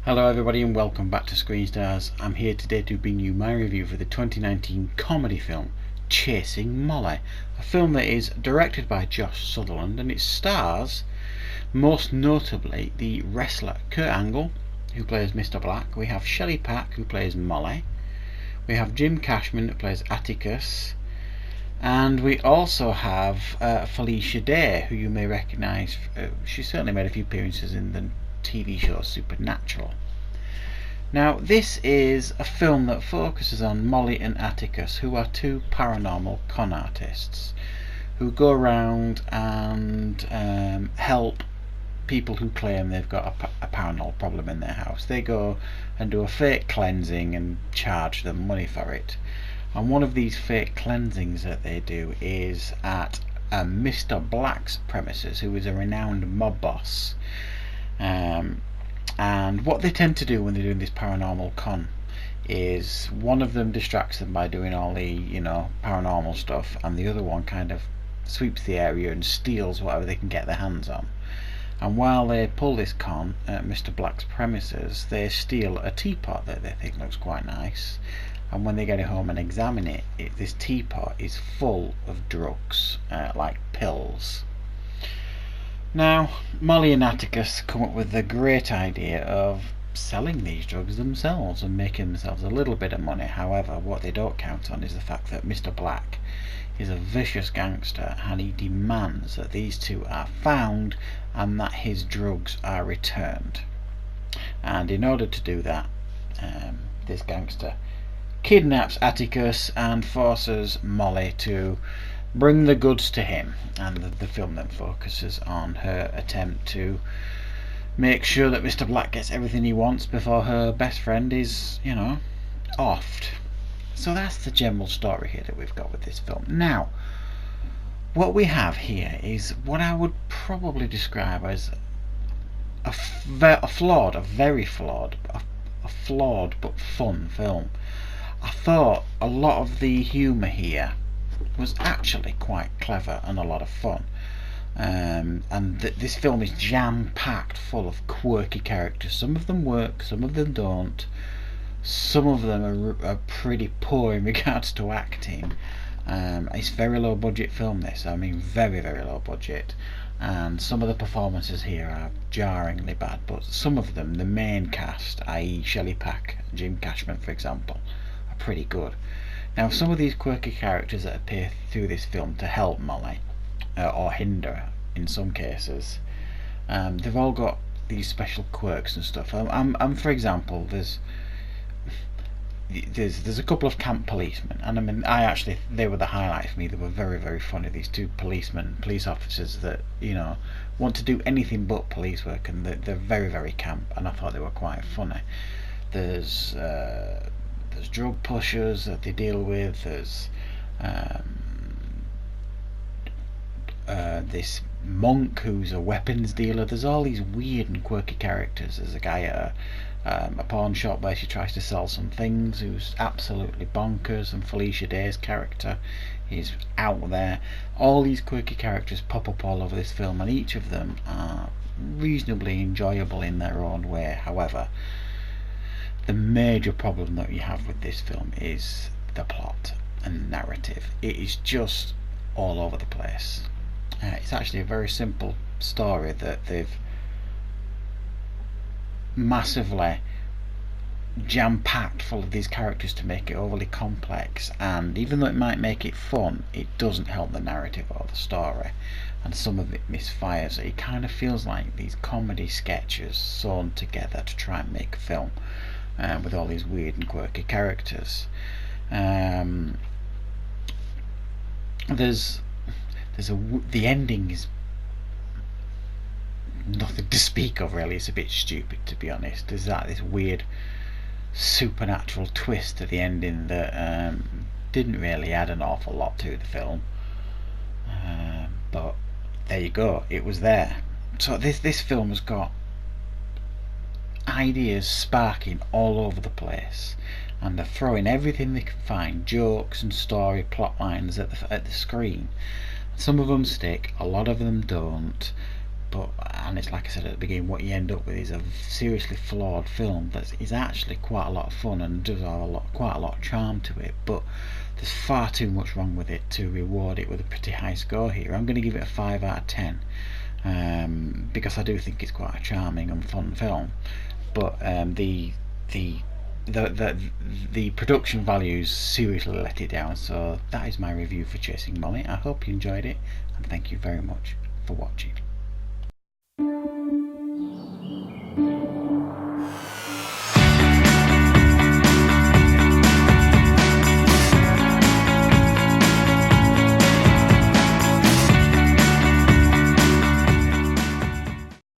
Hello everybody and welcome back to Screen Stars. I'm here today to bring you my review for the 2019 comedy film Chasing Molly, a film that is directed by Josh Sutherland and it stars most notably the wrestler Kurt Angle, who plays Mr. Black. We have Shelley Pack, who plays Molly. We have Jim Cashman, who plays Atticus. And we also have Felicia Day, who you may recognise. She certainly made a few appearances in the TV show Supernatural. Now, this is a film that focuses on Molly and Atticus, who are two paranormal con artists who go around and help people who claim they've got a paranormal problem in their house. They go and do a fake cleansing and charge them money for it. And one of these fake cleansings that they do is at Mr. Black's premises, who is a renowned mob boss. And what they tend to do when they're doing this paranormal con is one of them distracts them by doing all the paranormal stuff, and the other one kind of sweeps the area and steals whatever they can get their hands on. And while they pull this con at Mr. Black's premises, they steal a teapot that they think looks quite nice. And when they get it home and examine it, this teapot is full of drugs, like pills. Now, Molly and Atticus come up with the great idea of selling these drugs themselves and making themselves a little bit of money. However, what they don't count on is the fact that Mr. Black is a vicious gangster and he demands that these two are found and that his drugs are returned. And in order to do that, this gangster kidnaps Atticus and forces Molly to bring the goods to him, and the film then focuses on her attempt to make sure that Mr. Black gets everything he wants before her best friend is, offed. So that's the general story here that we've got with this film. Now, what we have here is what I would probably describe as a very flawed but fun film. I thought a lot of the humour here was actually quite clever and a lot of fun. This film is jam-packed full of quirky characters. Some of them work, some of them don't. Some of them are pretty poor in regards to acting. It's a very low budget film, this. I mean very, very low budget. And some of the performances here are jarringly bad, but some of them, the main cast, i.e. Shelley Pack, Jim Cashman for example, are pretty good. Now, some of these quirky characters that appear through this film to help Molly, or hinder in some cases, they've all got these special quirks and stuff. For example, there's a couple of camp policemen, and I mean, they were the highlight for me. They were very, very funny. These two police officers that want to do anything but police work, and they're very, very camp, and I thought they were quite funny. There's drug pushers that they deal with. There's this monk who's a weapons dealer. There's all these weird and quirky characters. There's a guy at a pawn shop where she tries to sell some things who's absolutely bonkers, and Felicia Day's character is out there. All these quirky characters pop up all over this film, and each of them are reasonably enjoyable in their own way. However, the major problem that you have with this film is the plot and narrative. It is just all over the place. It's actually a very simple story that they've massively jam-packed full of these characters to make it overly complex, and even though it might make it fun, it doesn't help the narrative or the story, and some of it misfires. It kind of feels like these comedy sketches sewn together to try and make a film. With all these weird and quirky characters. The ending is nothing to speak of, really. It's a bit stupid, to be honest. There's this weird supernatural twist at the ending that didn't really add an awful lot to the film. But there you go, it was there. So this film has got ideas sparking all over the place, and they're throwing everything they can find, jokes and story plot lines at the screen. Some of them stick, a lot of them don't. and it's like I said at the beginning, what you end up with is a seriously flawed film that is actually quite a lot of fun and does have quite a lot of charm to it, but there's far too much wrong with it to reward it with a pretty high score here. I'm going to give it a 5 out of 10 because I do think it's quite a charming and fun film, but the production values seriously let it down. So that is my review for Chasing Molly. I hope you enjoyed it, and thank you very much for watching.